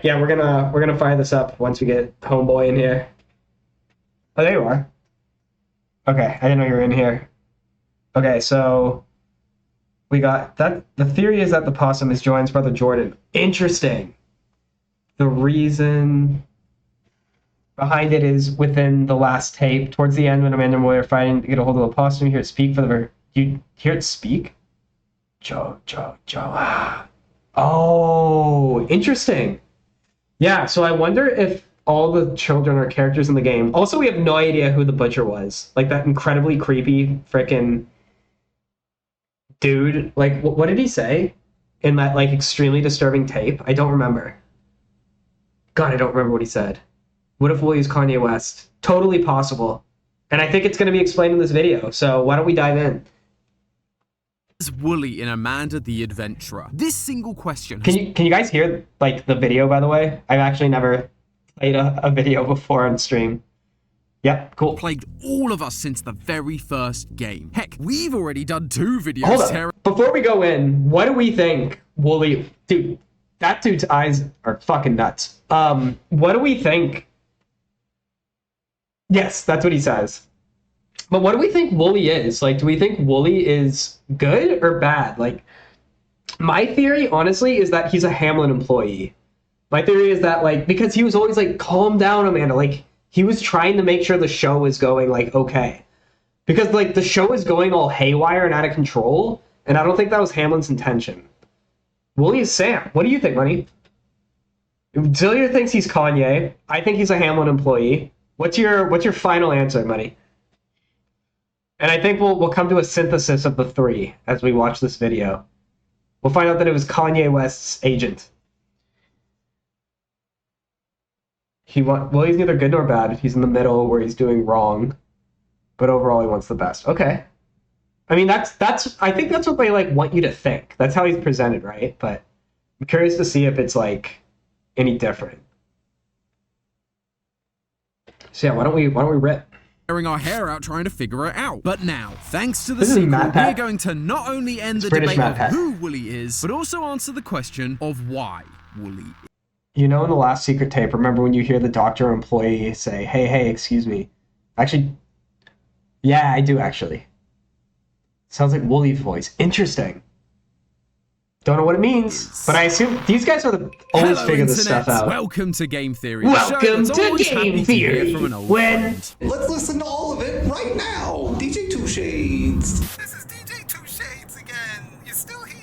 yeah, we're gonna fire this up once we get Homeboy in here. Oh, there you are. Okay, I didn't know you were in here. Okay, so we got that. The theory is that the possum is Joanne's brother Jordan. Interesting. The reason behind it is within the last tape. Towards the end, when Amanda and Moy are fighting to get a hold of the possum, you hear it speak for the. You hear it speak? Joe. Ah. Oh, interesting. Yeah, so I wonder if all the children are characters in the game. Also, we have no idea who the butcher was. Like that incredibly creepy freaking dude. Like, what did he say in that like extremely disturbing tape? I don't remember. God, I don't remember what he said. What if Wooly's Kanye West? Totally possible. And I think it's going to be explained in this video. So why don't we dive in? Is Wooly in Amanda the Adventurer? This single question. Can you guys hear like the video? By the way, I've actually never played a video before on stream. Yep, cool. Plagued all of us since the very first game. Heck, we've already done 2 videos. Hold on. Before we go in, what do we think Wooly? Dude, that dude's eyes are fucking nuts. What do we think? Yes, that's what he says. But what do we think Wooly is? Like, do we think Wooly is good or bad? Like, my theory, honestly, is that he's a Hamlin employee. My theory is that, like, because he was always like, calm down, Amanda. Like, he was trying to make sure the show was going, like, okay. Because, like, the show is going all haywire and out of control, and I don't think that was Hamlin's intention. Wooly is Sam. What do you think, Money? Zillier thinks he's Kanye. I think he's a Hamlin employee. What's your final answer, Money? And I think we'll come to a synthesis of the 3 as we watch this video. We'll find out that it was Kanye West's agent. Well, he's neither good nor bad. He's in the middle where he's doing wrong, but overall he wants the best. Okay. I mean, that's I think that's what they like want you to think. That's how he's presented, right? But I'm curious to see if it's like any different. So yeah, why don't we rip? Tearing our hair out trying to figure it out. But now, thanks to the This is sequel, Matt we're Pat. going to not only end the British debate Matt of Pat. who Wooly is, but also answer the question of why Wooly is. You know, in the last secret tape, remember when you hear the doctor or employee say, hey, excuse me. Actually, yeah, I do actually. Sounds like Wooly's voice. Interesting. Don't know what it means, but I assume these guys are always Hello, figure this Internet. stuff out. Welcome to Game Theory. Welcome to Game Theory. Let's listen to all of it right now. DJ Two Shades. This is DJ Two Shades again. You're still here.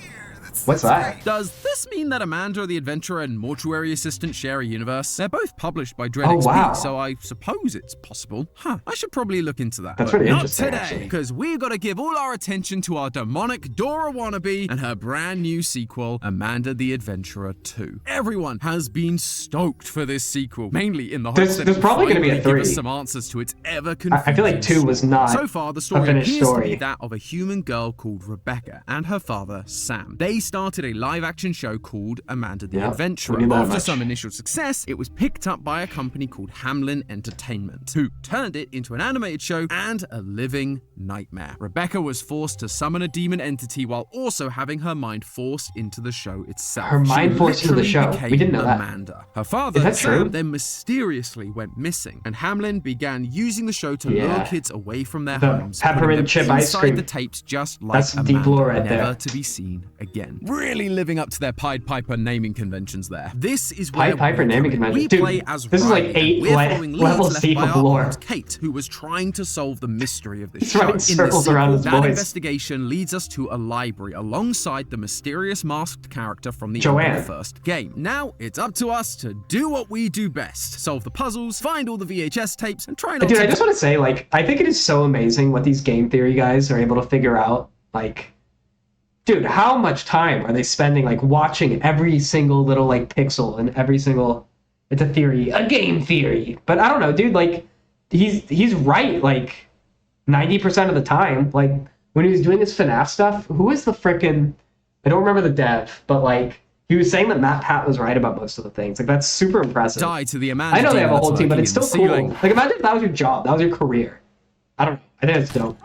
What's that? great. Does this mean that Amanda the Adventurer and Mortuary Assistant share a universe? They're both published by Dread Oh, XP, wow. so I suppose it's possible. I should probably look into that. That's But pretty not interesting, today, actually. because we've got to give all our attention to our demonic Dora wannabe and her brand new sequel, Amanda the Adventurer 2. Everyone has been stoked for this sequel, mainly in the hopes that There's it will probably gonna be a finally give us 3. some answers to its ever-confusing I feel like 2 was not So far, the a story finished appears to story. be that of a human girl called Rebecca and her father, Sam. They started a live-action show called Amanda the Yeah, Adventurer. we knew that After much. some initial success, it was picked up by a company called Hamlin Entertainment, who turned it into an animated show and a living nightmare. Rebecca was forced to summon a demon entity while also having her mind forced into the show itself. Her mind She forced into the literally show. We became didn't know that. Amanda. Her father, Is that Sam, true? then mysteriously went missing, and Hamlin began using the show to lure Yeah. kids away from their The homes, peppermint putting them chip ice inside cream. the tapes just like That's Amanda, deep lore right never there. to be seen again. Really living up to their Pied Piper naming conventions there. This is Pied where Piper we naming come in. convention. We Dude, play as this is like Riley, 8 and we're following leads levels left deep by of our lore. aunt Kate, who was trying to solve the mystery of this He's show. running In this circles around sequel, his that voice. investigation leads us to a library alongside the mysterious masked character from the end Joanne. of the first game. Now, it's up to us to do what we do best. Solve the puzzles, find all the VHS tapes, and try not Dude, to I just want to say, like, I think it is so amazing what these game theory guys are able to figure out. Like, dude, how much time are they spending, like, watching every single little, like, pixel and every single... It's a theory, a game theory. But I don't know, dude, like, he's right, like, 90% of the time. Like, when he was doing his FNAF stuff, who is the frickin'... I don't remember the dev, but, like, he was saying that Matt Pat was right about most of the things. Like, that's super impressive. die to the Amanda I know they have a demon whole that's team, but lurking it's in still the cool. ceiling. Like, imagine if that was your job, that was your career. I don't know. I think it's dope.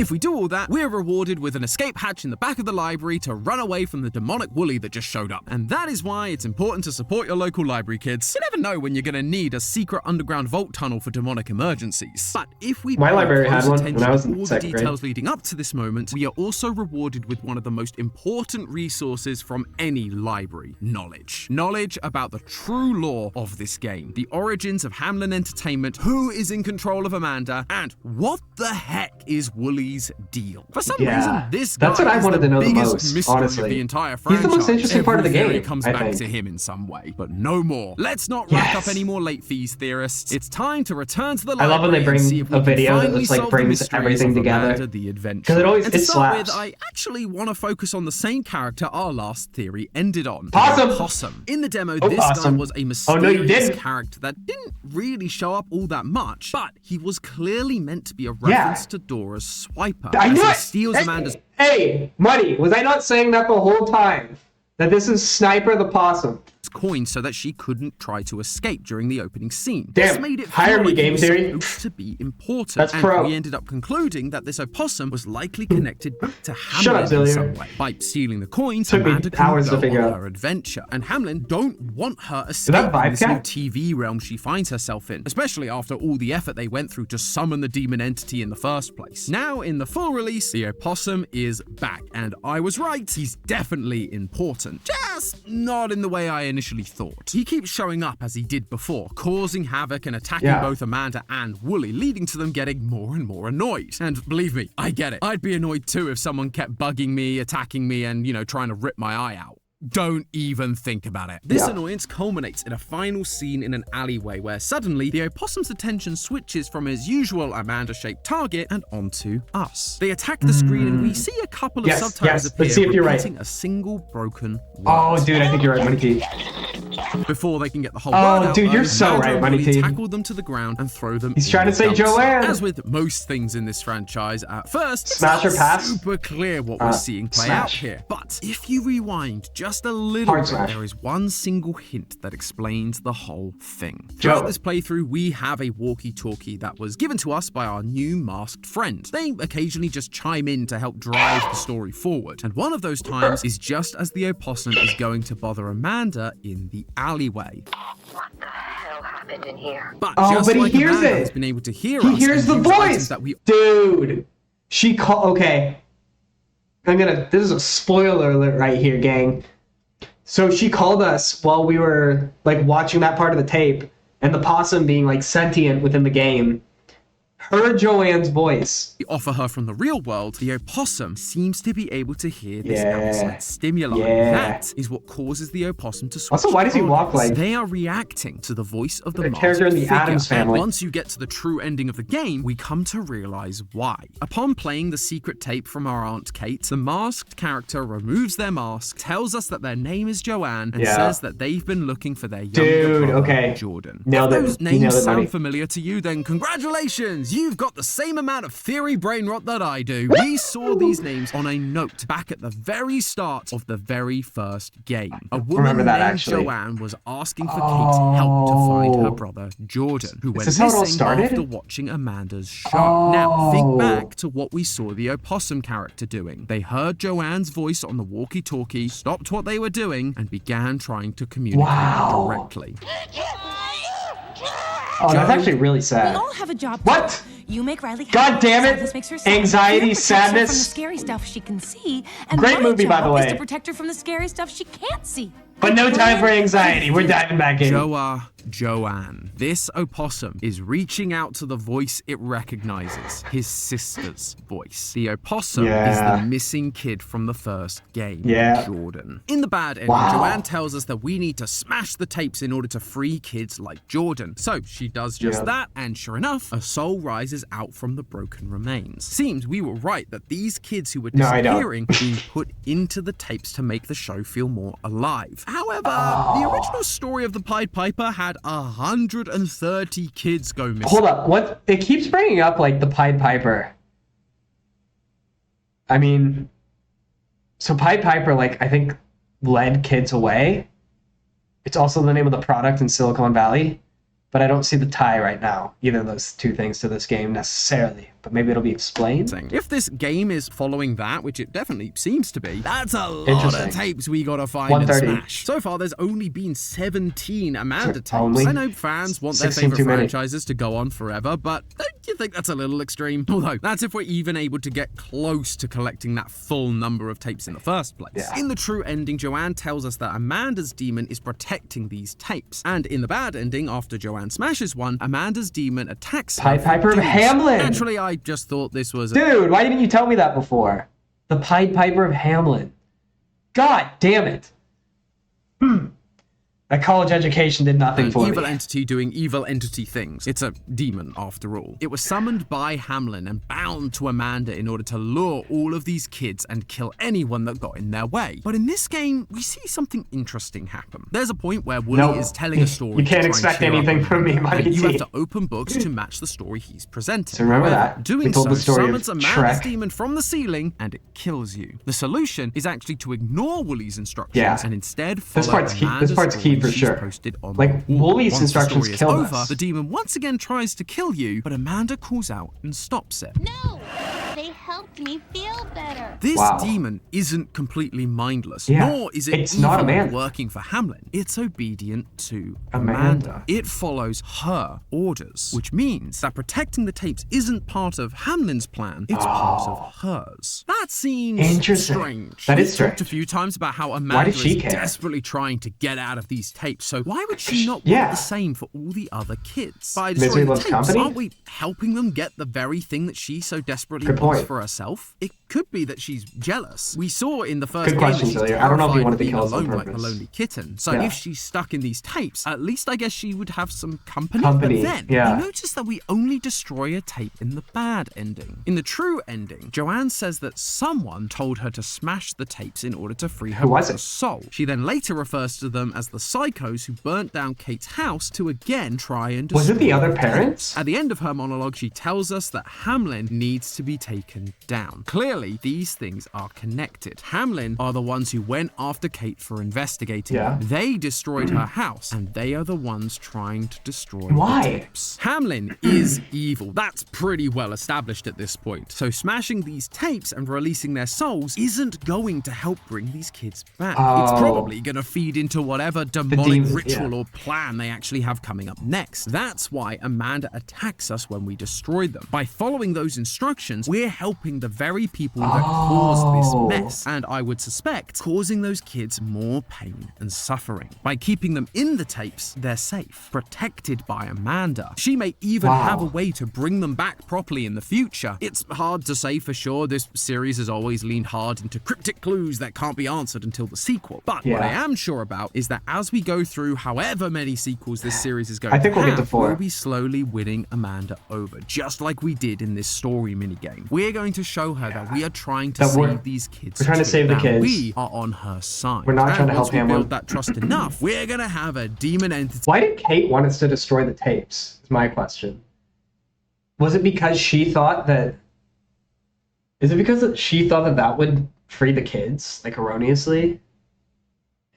If we do all that, we're rewarded with an escape hatch in the back of the library to run away from the demonic Wooly that just showed up. And that is why it's important to support your local library, kids. You never know when you're gonna need a secret underground vault tunnel for demonic emergencies. But if we My pay library had close one attention when I was to in all the second grade. details leading up to this moment, we are also rewarded with one of the most important resources from any library: knowledge. Knowledge about the true lore of this game, the origins of Hamlin Entertainment, who is in control of Amanda, and what the heck is Wooly's deal. For some reason, this guy that's what I is wanted the to know the biggest most, mystery honestly. of the entire He's franchise. the most interesting part of the Every theory game, comes I back think. to him in some way, but no more. Let's not rack up Yes. any more late fees, theorists. It's time to return to the I library. love when they and bring see if we a can video that finally just, like, solve the brings mysteries everything of together. Amanda the Adventure. 'Cause it always- And to it start slaps. with, I actually want to focus on the same character our last theory ended on. Possum! Possum. In the demo, Oh, this Possum. guy was a Oh, no, you mysterious didn't. character that didn't really show up all that much, but he was clearly meant to be a reference to Dora's swiper. I as knew he it! steals Hey, Amanda's hey, Money, was I not saying that the whole time? That this is Sniper the Possum. coin so that she couldn't try to escape during the opening scene. Damn, This made it hire feel me, like he game was theory. supposed to be important, That's and pro. we ended up concluding that this opossum was likely connected back to Shut Hamlin up, in Zillion. some way. By stealing the coins, Took me Amanda hours can to go figure on out. her adventure, and Hamlin don't want her escaping Vibe this new Cat? TV realm she finds herself in, especially after all the effort they went through to summon the demon entity in the first place. Now, in the full release, the opossum is back, and I was right, he's definitely important. Just not in the way I initially thought. He keeps showing up as he did before, causing havoc and attacking Yeah. both Amanda and Wooly, leading to them getting more and more annoyed. And believe me, I get it. I'd be annoyed too if someone kept bugging me, attacking me, and, trying to rip my eye out. Don't even think about it. This Yeah. annoyance culminates in a final scene in an alleyway where suddenly the opossum's attention switches from his usual Amanda-shaped target and onto us. They attack the screen and we see a couple of Yes, subtitles yes. appear, Let's see if you're right. repeating a single broken word. Oh, dude, I think you're right, Money T. Before they can get the whole Oh, word out, dude, you're though, so Amanda right, and Money Wooly T. tackle them to the ground and throw them He's in trying to the say dumps. Joanne. As with most things in this franchise, at first, Smash it's or not pass? super clear what we're seeing play out smash. here. But if you rewind just a little Hard bit, smash. there is one single hint that explains the whole thing. Joe. Throughout this playthrough, we have a walkie-talkie that was given to us by our new masked friend. They occasionally just chime in to help drive the story forward. And one of those times is just as the opossum is going to bother Amanda in the alleyway. What the hell happened in here? But Oh, just but he like hears Amanda it. has been able to hear He us hears and the use items voice. that we Dude, okay. This is a spoiler alert right here, gang. So she called us while we were like watching that part of the tape, and the possum being like sentient within the game heard Joanne's voice. offer her from the real world, the opossum seems to be able to hear this Yeah. outside stimuli. Yeah. That is what causes the opossum to switch. Also, why does he walk targets. like They are reacting to the voice of the a masked character in the figure. Addams And Family? once you get to the true ending of the game, we come to realize why. Upon playing the secret tape from our Aunt Kate, the masked character removes their mask, tells us that their name is Joanne, and Yeah. says that they've been looking for their younger Dude, brother, okay. Jordan. Nailed If it. those You names nailed it, sound buddy. familiar to you, then congratulations! You've got the same amount of theory brain rot that I do. We saw these names on a note back at the very start of the very first game. A woman Remember that, named actually. Joanne was asking for Kate's help to find her brother Jordan, who went this how it all missing started? after watching Amanda's show. Now, think Oh. back to what we saw the opossum character doing. They heard Joanne's voice on the walkie-talkie, stopped what they were doing, and began trying to communicate Wow. directly. Oh, that's Joe? actually really We sad. all have a job. What? You make Riley happy. God damn it. Sadness makes her sad. Anxiety, Fear protects her from the sadness. scary stuff she can see. And Great my movie, by the job is way. to protect her from the scary stuff she can't see. But no time for anxiety. We're diving back in. Joanne. This opossum is reaching out to the voice it recognizes, his sister's voice. The opossum is Yeah. the missing kid from the first game, Yeah. Jordan. In the bad ending, Wow. Joanne tells us that we need to smash the tapes in order to free kids like Jordan. So she does just Yeah. that, and sure enough, a soul rises out from the broken remains. Seems we were right that these kids who were No, I don't. disappearing were being put into the tapes to make the show feel more alive. However, the original story of the Pied Piper had 130 kids go missing. Hold up. What? It keeps bringing up like the Pied Piper. I mean, so Pied Piper, like, I think led kids away. It's also the name of the product in Silicon Valley, but I don't see the tie right now, either of those two things to this game necessarily. but maybe it'll be explained. If this game is following that, which it definitely seems to be, that's a lot Interesting. of tapes we gotta find and 130. smash. So far, there's only been 17 Amanda tapes. Only? I know fans want their 16 favorite too many. franchises to go on forever, but don't you think that's a little extreme? Although, that's if we're even able to get close to collecting that full number of tapes in the first place. Yeah. In the true ending, Joanne tells us that Amanda's demon is protecting these tapes. And in the bad ending, after Joanne smashes one, Amanda's demon attacks her. Pied Piper of for doing so. Hamelin! Naturally, I just thought this was Dude, why didn't you tell me that before? The Pied Piper of Hamelin. God damn it. That college education did nothing an for evil me. entity doing evil entity things. It's a demon, after all. It was summoned by Hamlin and bound to Amanda in order to lure all of these kids and kill anyone that got in their way. But in this game, we see something interesting happen. There's a point where Wooly Nope. is telling a story. You can't to try and expect cheer up anything from me, Amanda, my and you have T. to open books to match the story he's presenting. So remember However, that. Doing We told so the story of summons Amanda's Shrek. demon from the ceiling and it kills you. The solution is actually to ignore Wooly's instructions Yeah. and instead follow This part's key. This Amanda's part's key story for she's sure. posted on Like, the wall. Wooly's Once instructions the story is killed over, us. the demon once again tries to kill you, but Amanda calls out and stops it. No! They helped me feel better. This Wow. demon isn't completely mindless, Yeah, nor is it it's not even Amanda. working for Hamlin. It's obedient to Amanda. Amanda. It follows her orders, which means that protecting the tapes isn't part of Hamlin's plan, it's part of hers. That seems Interesting. strange. That is We've strange. talked a few times about how Why Amanda does she is care? desperately trying to get out of these tapes, so why would she not Yeah. want the same for all the other kids? By Misery destroying the loves tapes, company? aren't we helping them get the very thing that she so desperately Good wants point. for herself? It could be that she's jealous. We saw in the first Good game question, that she's Celia. I don't know if you terrified wanted of to being kill us on alone like a purpose. lonely kitten. So Yeah. if she's stuck in these tapes, at least I guess she would have some company. Company, But then yeah. you notice that we only destroy a tape in the bad ending. In the true ending, Joanne says that someone told her to smash the tapes in order to free her Who was brother's it? soul. She then later refers to them as the psychos who burnt down Kate's house to again try and destroy Was it the other tapes. parents? At the end of her monologue, she tells us that Hamlin needs to be taken down. Clearly, these things are connected. Hamlin are the ones who went after Kate for investigating. Yeah. They destroyed her house, and they are the ones trying to destroy Why? the tapes. Hamlin is evil. That's pretty well established at this point. So smashing these tapes and releasing their souls isn't going to help bring these kids back. It's Oh. probably going to feed into whatever demonic demons, ritual yeah. or plan they actually have coming up next. That's why Amanda attacks us when we destroy them. By following those instructions, we're helping the very people that caused Oh. this mess, and I would suspect causing those kids more pain and suffering. By keeping them in the tapes, they're safe, protected by Amanda. She may even Wow. have a way to bring them back properly in the future. It's hard to say for sure. This series has always leaned hard into cryptic clues that can't be answered until the sequel. But what I Yeah. am sure about is that as we go through however many sequels this series is going I think to we'll get to have, 4. we'll be slowly winning Amanda over, just like we did in this story minigame. We're going to show her that we are trying to That we're- save these kids. we're trying to too, save the that kids. We are on her side. We're not And trying to help once we Hamlin. build that trust enough, we're gonna have a demon entity. Why did Kate want us to destroy the tapes? Is my question. Was it because she thought that... Is it because she thought that that would free the kids, like, erroneously?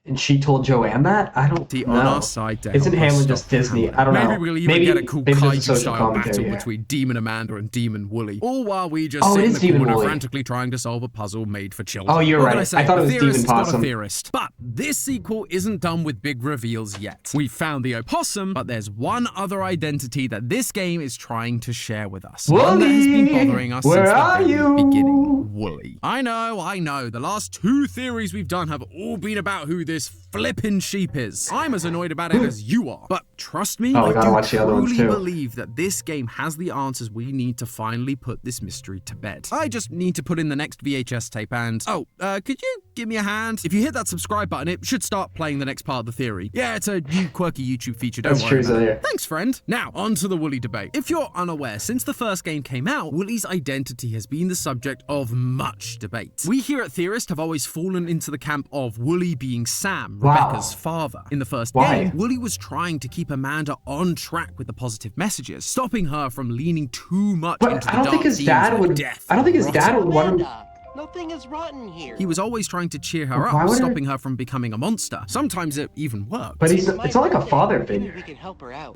And she told Joanne that? I don't know. On our side to Isn't help us Hamlin just stop Disney? Hamlin. I don't know. Maybe we'll even get a cool maybe there's a kaiju social style commentary, battle yeah. between Demon Amanda and Demon Wooly, all while we just Oh, sit it in is the Demon corner Wooly. frantically trying to solve a puzzle made for children. Oh, you're What right. can I say? I thought it A was theorist Demon is not a Possum. theorist. But this sequel isn't done with big reveals yet. We've found the opossum, but there's one other identity that this game is trying to share with us. One that has been Wooly, bothering us where since the are very you? beginning. Wooly. I know. The last 2 theories we've done have all been about who this flippin' sheep is. I'm as annoyed about it as you are. But trust me, Oh, we I gotta do watch the other ones truly too. believe that this game has the answers we need to finally put this mystery to bed. I just need to put in the next VHS tape and... could you give me a hand? If you hit that subscribe button, it should start playing the next part of the theory. Yeah, it's a new quirky YouTube feature, don't That's worry true, about it. Celia. Thanks, friend. Now, on to the Wooly debate. If you're unaware, since the first game came out, Wooly's identity has been the subject of much debate. We here at Theorist have always fallen into the camp of Wooly being Sam, Wow. Rebecca's father. In the first Why? game, Wooly was trying to keep Amanda on track with the positive messages, stopping her from leaning too much But into I the don't dark think his themes dad like would. death I don't think his and dad rotting. would want him. Amanda, Nothing is rotten here. He was always trying to cheer her Why up, would stopping her from becoming a monster. Sometimes it even worked. But it's not like a father Maybe figure. we can help her out.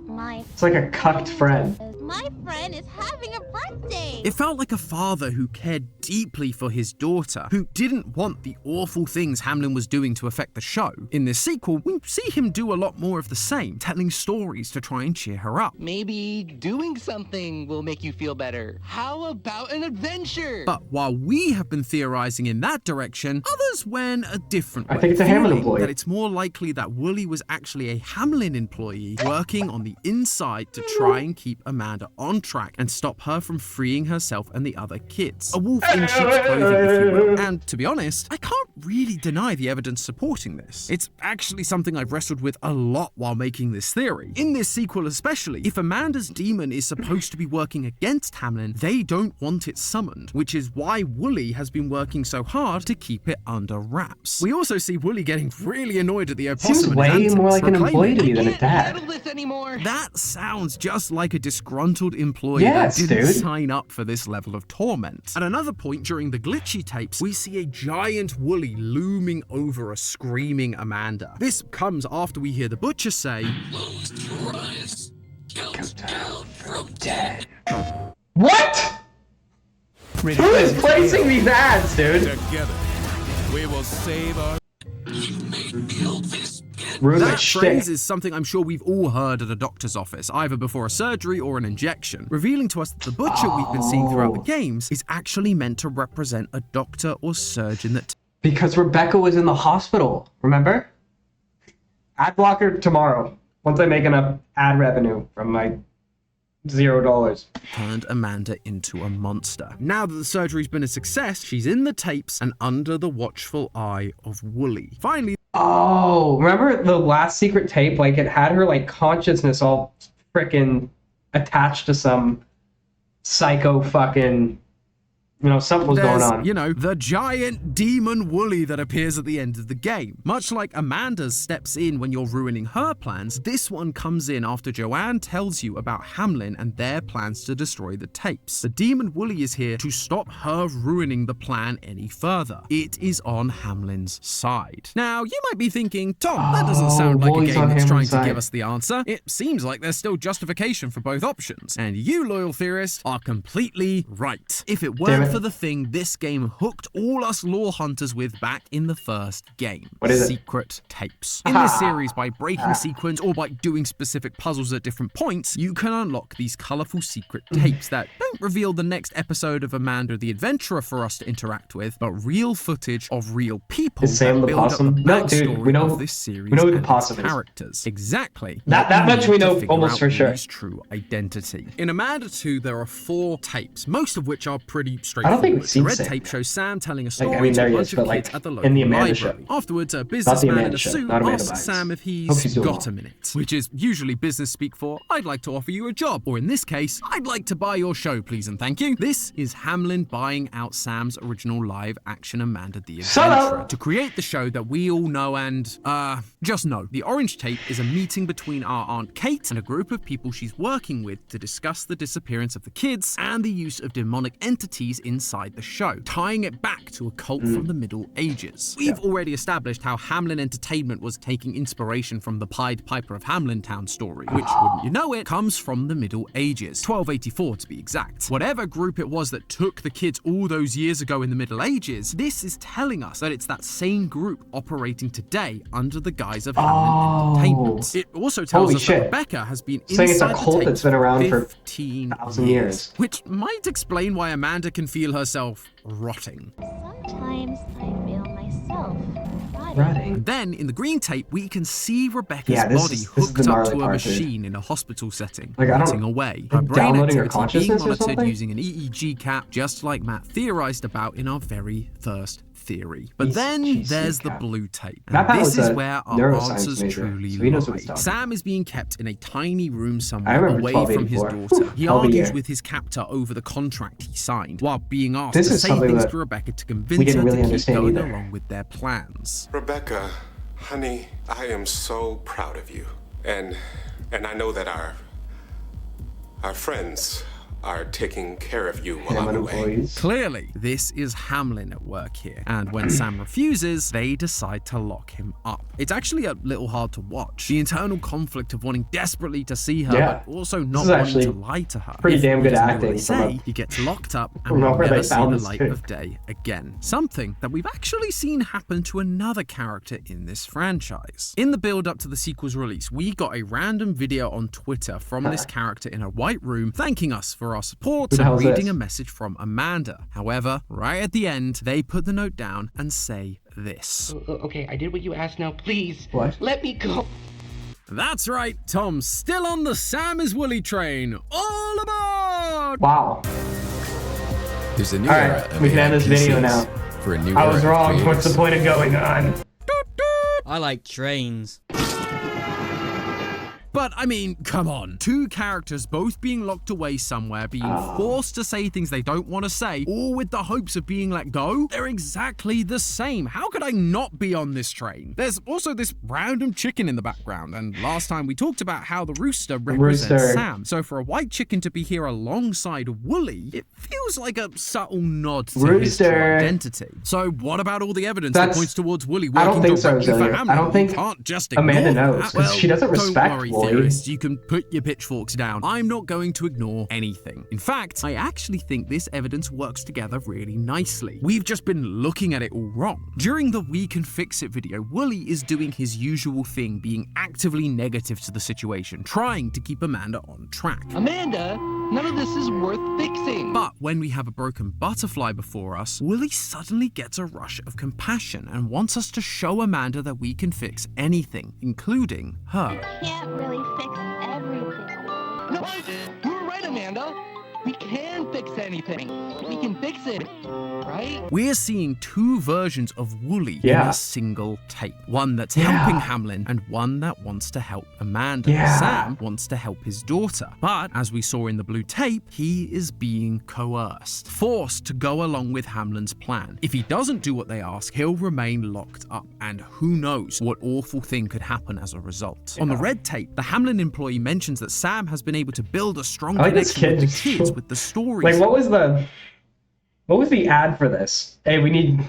It's like a cucked friend. My friend is having a birthday. It felt like a father who cared deeply for his daughter, who didn't want the awful things Hamlin was doing to affect the show. In this sequel, we see him do a lot more of the same, telling stories to try and cheer her up. Maybe doing something will make you feel better. How about an adventure? But while we have been theorizing in that direction, others went a different way. I think it's a Hamlin feeling employee. That it's more likely that Wooly was actually a Hamlin employee working on the inside to try and keep Amanda on track and stop her from freeing herself and the other kids. A wolf in sheep's clothing, if you will. And to be honest, I can't really deny the evidence supporting this. It's actually something I've wrestled with a lot while making this theory. In this sequel especially, if Amanda's demon is supposed to be working against Hamlin, they don't want it summoned, which is why Wooly has been working so hard to keep it under wraps. We also see Wooly getting really annoyed at the opossum Seems and way antics more like for an employee to me claiming than a Can't dad. handle this anymore. that sounds just like a disgruntled employee Yes, that didn't dude. sign up for this level of torment. At another point during the glitchy tapes, we see a giant Wooly looming over a screaming Amanda. This comes after we hear the butcher say, What? Who is placing these ads, dude? Together, we will save our... Ruin my That shit. phrase is something I'm sure we've all heard at a doctor's office, either before a surgery or an injection, revealing to us that the butcher we've been seeing throughout the games is actually meant to represent a doctor or surgeon that Because Rebecca was in the hospital, remember? Ad blocker tomorrow, once I make enough ad revenue from my $0. turned Amanda into a monster. Now that the surgery's been a success, she's in the tapes and under the watchful eye of Wooly. Finally, Oh, remember the last secret tape? Like, it had her, like, consciousness all freaking attached to some psycho fucking... You know, something was going there's, on. you know, the giant demon Wooly that appears at the end of the game. Much like Amanda's steps in when you're ruining her plans, this one comes in after Joanne tells you about Hamlin and their plans to destroy the tapes. The demon Wooly is here to stop her ruining the plan any further. It is on Hamlin's side. Now, you might be thinking, Tom, that doesn't sound like Wooly's a game on that's trying Hamlin's to side. give us the answer. It seems like there's still justification for both options. And you, loyal theorists, are completely right. If it weren't Damn it. for the thing this game hooked all us lore hunters with back in the first game. What is it? Secret tapes. In this series, by breaking sequence or by doing specific puzzles at different points, you can unlock these colourful secret tapes that don't reveal the next episode of Amanda the Adventurer for us to interact with, but real footage of real people Is Sam that the build up possum? the No, dude, backstory we know- of this series we know who the and possum its is. characters. Exactly. That You much need we to know figure almost out for sure. Wooly's true identity. In Amanda 2, there are 4 tapes, most of which are pretty I straightforward. don't think we've seen The red Sam tape yet. shows Sam telling a story I mean, to there a he bunch is, of but, like, kids at the in local the Amanda library. show. Afterwards, a Not the businessman in Amanda a show, suit not Amanda asks Bynes. Sam if Hope he's she's doing got well. a minute, which is usually business speak for, I'd like to offer you a job, or in this case, I'd like to buy your show, please and thank you. This is Hamlin buying out Sam's original live-action Amanda the Shut up! Adventurer to create the show that we all know and, just know. The orange tape is a meeting between our Aunt Kate and a group of people she's working with to discuss the disappearance of the kids and the use of demonic entities inside the show, tying it back to a cult from the Middle Ages. We've already established how Hamlin Entertainment was taking inspiration from the Pied Piper of Hamlintown story, which, wouldn't you know it, comes from the Middle Ages, 1284 to be exact. Whatever group it was that took the kids all those years ago in the Middle Ages, this is telling us that it's that same group operating today under the guise of Hamlin Entertainment. It also tells Holy us shit. that Rebecca has been Saying it's a inside the cult tapes that's been around for 15 1,000 years. which might explain why Amanda can feel herself rotting. Sometimes I feel myself rotting. Rotting. And then, in the green tape, we can see Rebecca's Yeah, this body is the hooked up gnarly to a part, dude. machine in a hospital setting, Like, I don't- rotting away. Her like brain downloading her activity being consciousness or monitored something? using an EEG cap, just like Matt theorized about in our very first theory. But then EEG there's the cap. blue tape. Matt And this was is a where our neuroscience answers major, truly so he knows what he's lie. talking Sam is being kept in a tiny room I somewhere remember away from his 1284. daughter. He Hell of a argues year. with his captor over the contract he signed, while being asked This to is say something things that to Rebecca to we convince didn't her really to keep understand going either. along with their plans. Rebecca, honey, I am so proud of you. And I know that our friends are taking care of you while Hamlin I'm away. employees. Clearly, this is Hamlin at work here, and when Sam refuses, they decide to lock him up. It's actually a little hard to watch. The internal conflict of wanting desperately to see her, Yeah. but also This not is wanting actually to lie to her. pretty If damn he good doesn't do what acting they from say, a- he gets locked up and don't know will where they never see found the this light kid. of day again. Something that we've actually seen happen to another character in this franchise. In the build-up to the sequel's release, we got a random video on Twitter from this character in a white room thanking us for our support Who the and hell's reading this? a message from Amanda. However, right at the end, they put the note down and say this. Okay, I did what you asked now. Please. What? Let me go. That's right, Tom's still on the Sam is Woolly train. All aboard! Wow. There's a new All era right, of we can AI end this video PCs now. For a new I era was of wrong. What's the creators. point of going on? I like trains. But I mean, come on. Two characters both being locked away somewhere, being forced to say things they don't want to say, all with the hopes of being let go. They're exactly the same. How could I not be on this train? There's also this random chicken in the background, and last time we talked about how the rooster represents Rooster. Sam. So for a white chicken to be here alongside Woolly, it feels like a subtle nod to his true Rooster. identity. So what about all the evidence That's- that points towards Woolly I working don't think so, directly for Zillion. Hamlin? I don't think You can't just ignore Amanda that. knows, 'cause she doesn't respect don't worry, Woolly. theorists. You can put your pitchforks down. I'm not going to ignore anything. In fact, I actually think this evidence works together really nicely. We've just been looking at it all wrong. During the We Can Fix It video, Woolly is doing his usual thing, being actively negative to the situation, trying to keep Amanda on track. Amanda, none of this is worth fixing. But when we have a broken butterfly before us, Woolly suddenly gets a rush of compassion and wants us to show Amanda that we can fix anything, including her. Can't really fix everything. No, you were right, Amanda. We can fix anything. We can fix it, right? We're seeing two versions of Woolly in Yeah. a single tape. One that's Yeah. helping Hamlin and one that wants to help Amanda. Yeah. Sam wants to help his daughter. But as we saw in the blue tape, he is being coerced, forced to go along with Hamlin's plan. If he doesn't do what they ask, he'll remain locked up, and who knows what awful thing could happen as a result. On the red tape, the Hamlin employee mentions that Sam has been able to build a strong I like this connection with kid. the kids with the stories. Like, what was the ad for this? Hey, we need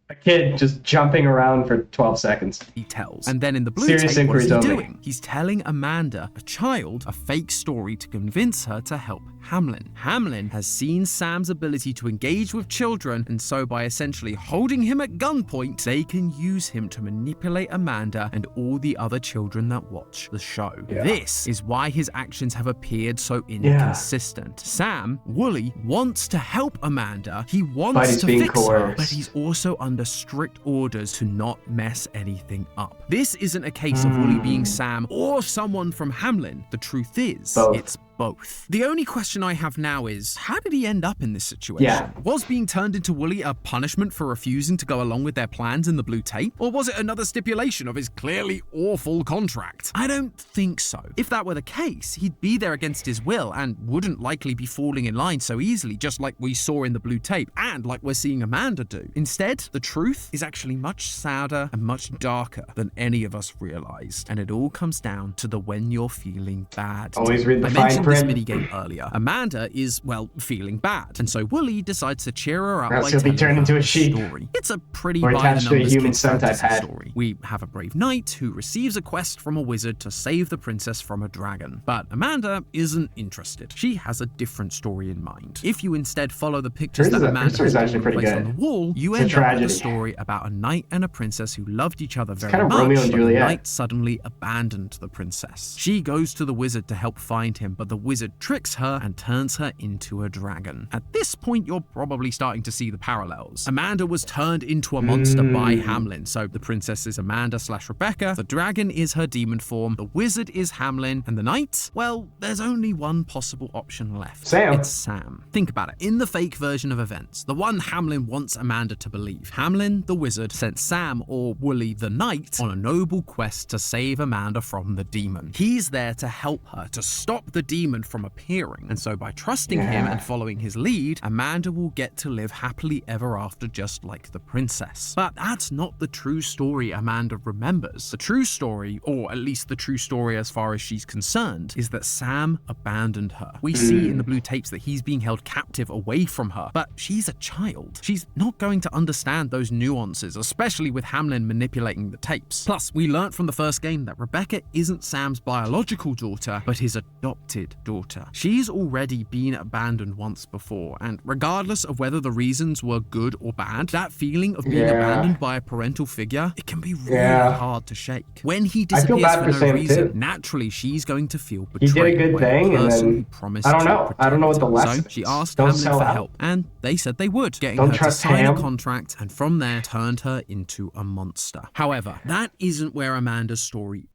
a kid just jumping around for 12 seconds. He tells. And then in the blue Serious tape, what is he inquiries only. doing? He's telling Amanda, a child, a fake story to convince her to help Hamlin. Hamlin has seen Sam's ability to engage with children, and so by essentially holding him at gunpoint, they can use him to manipulate Amanda and all the other children that watch the show. Yeah. This is why his actions have appeared so inconsistent. Sam, Woolly, wants to help Amanda. He But wants he's to being fix her, but coerced. he's also under strict orders to not mess anything up. This isn't a case of Woolly being Sam or someone from Hamlin. The truth is, Both. it's both. The only question I have now is, how did he end up in this situation? Yeah. Was being turned into Woolly a punishment for refusing to go along with their plans in the blue tape? Or was it another stipulation of his clearly awful contract? I don't think so. If that were the case, he'd be there against his will and wouldn't likely be falling in line so easily, just like we saw in the blue tape and like we're seeing Amanda do. Instead, the truth is actually much sadder and much darker than any of us realized. And it all comes down to the when you're feeling bad. Always read the I fine mentioned this print. minigame earlier. Amanda is, well, feeling bad, and so Woolly decides to cheer her up Or else by he'll be telling turned her into a a sheep. story. It's a pretty Or by attached the to a numbers human kid's son type fantasy head. story. We have a brave knight who receives a quest from a wizard to save the princess from a dragon, but Amanda isn't interested. She has a different story in mind. If you instead follow the pictures Hers that is Amanda hers is has actually pretty placed good. on the wall, you It's a end up with a tragedy. story about a knight and a princess who loved each other very kind of much, Romeo and but the Juliet. knight suddenly abandoned the princess. She goes to the wizard to help find him, but the wizard tricks her and turns her into a dragon. At this point, you're probably starting to see the parallels. Amanda was turned into a monster by Hamlin, so the princess is Amanda/Rebecca, the dragon is her demon form, the wizard is Hamlin, and the knight? Well, there's only one possible option left. Sam. It's Sam. Think about it. In the fake version of events, the one Hamlin wants Amanda to believe, Hamlin, the wizard, sent Sam, or Woolly, the knight, on a noble quest to save Amanda from the demon. He's there to help her, to stop the demon demon from appearing. And so by trusting him and following his lead, Amanda will get to live happily ever after just like the princess. But that's not the true story Amanda remembers. The true story, or at least the true story as far as she's concerned, is that Sam abandoned her. We see in the blue tapes that he's being held captive away from her, but she's a child. She's not going to understand those nuances, especially with Hamlin manipulating the tapes. Plus, we learnt from the first game that Rebecca isn't Sam's biological daughter, but his adopted daughter. She's already been abandoned once before, and regardless of whether the reasons were good or bad, that feeling of being abandoned by a parental figure, it can be really hard to shake. When he disappears for no reason, naturally she's going to feel betrayed. He did a good thing, and then I don't know what the lesson So she is. asked Don't Hamlin sell for out. help, and they said they would, getting Don't her to trust sign a Ham. contract, and from there turned her into a monster. However, that isn't where Amanda's story.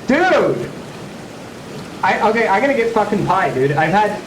Dude! I'm gonna get fucking pie, dude. I've had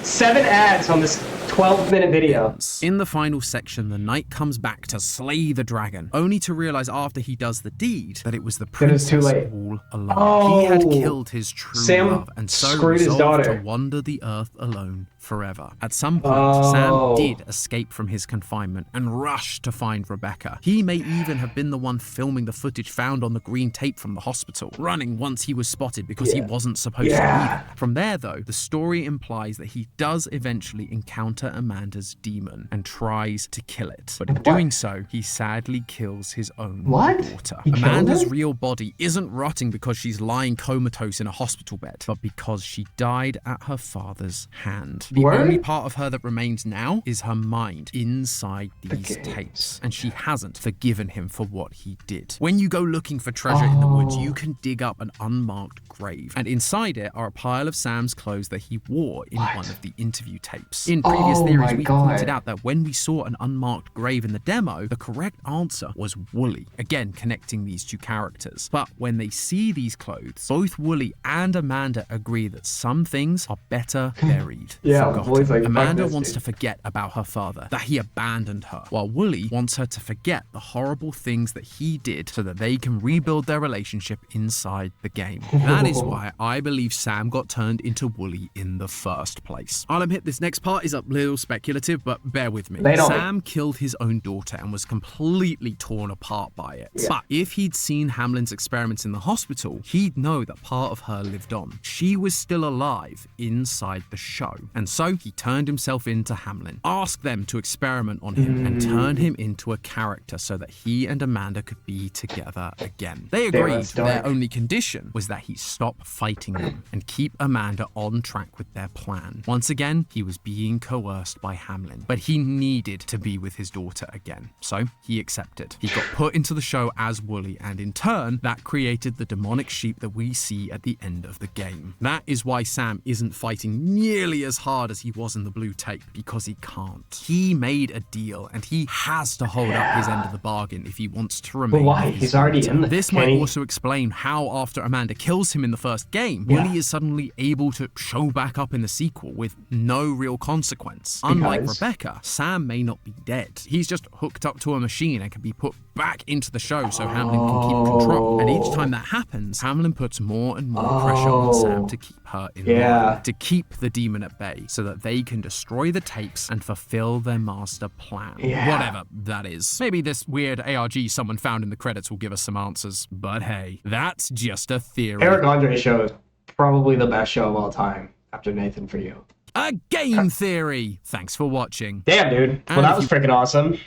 7 ads on this 12-minute video. In the final section, the knight comes back to slay the dragon, only to realize after he does the deed that it was the princess too late. all along. He had Oh. killed his true Sam love and so screwed his resolved daughter. to wander the earth alone forever. At some point, Sam did escape from his confinement and rushed to find Rebecca. He may even have been the one filming the footage found on the green tape from the hospital, running once he was spotted because he wasn't supposed to be there. From there, though, the story implies that he does eventually encounter Amanda's demon and tries to kill it. But in doing so, he sadly kills his own daughter. He killed Amanda's her? real body isn't rotting because she's lying comatose in a hospital bed, but because she died at her father's hand. The only part of her that remains now is her mind inside these tapes, and she hasn't forgiven him for what he did. When you go looking for treasure in the woods, you can dig up an unmarked grave, and inside it are a pile of Sam's clothes that he wore in one of the interview tapes. In previous theories, we pointed out that when we saw an unmarked grave in the demo, the correct answer was Wooly, again connecting these two characters. But when they see these clothes, both Wooly and Amanda agree that some things are better buried. Forgotten. Like, Amanda wants to forget about her father, that he abandoned her, while Wooly wants her to forget the horrible things that he did so that they can rebuild their relationship inside the game. That is why I believe Sam got turned into Wooly in the first place. I'll admit this next part is a little speculative, but bear with me. Sam killed his own daughter and was completely torn apart by it. But if he'd seen Hamlin's experiments in the hospital, he'd know that part of her lived on. She was still alive inside the show. And so he turned himself into Hamlin, asked them to experiment on him, and turn him into a character so that he and Amanda could be together again. They agreed their only condition was that he stop fighting them and keep Amanda on track with their plan. Once again, he was being coerced by Hamlin, but he needed to be with his daughter again. So he accepted. He got put into the show as Wooly, and in turn, that created the demonic sheep that we see at the end of the game. That is why Sam isn't fighting nearly as hard as he was in the blue tape, because he can't. He made a deal, and he has to hold up his end of the bargain if he wants to remain. But why? He's already in this. This might also explain how, after Amanda kills him in the first game, Wooly is suddenly able to show back up in the sequel with no real consequence. Unlike Rebecca, Sam may not be dead. He's just hooked up to a machine and can be put back into the show so Hamlin can keep control. And each time that happens, Hamlin puts more and more pressure on Sam to keep her in line, to keep the demon at bay, so that they can destroy the tapes and fulfill their master plan. Whatever that is. Maybe this weird ARG someone found in the credits will give us some answers, but hey, that's just a theory. Eric Andre's show is probably the best show of all time, after Nathan For You. A game theory! Thanks for watching. Damn, dude. Well, that was freaking awesome.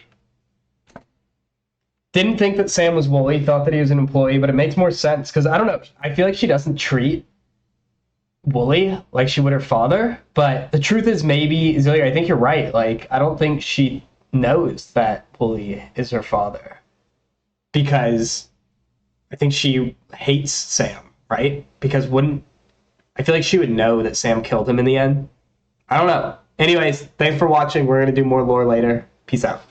Didn't think that Sam was Wooly, thought that he was an employee, but it makes more sense, because I don't know, I feel like she doesn't treat Wooly like she would her father, but the truth is, maybe, Zelia, I think you're right. Like, I don't think she knows that Wooly is her father, because I think she hates Sam, right? Because I feel like she would know that Sam killed him in the end. I don't know. Anyways, thanks for watching. We're going to do more lore later. Peace out.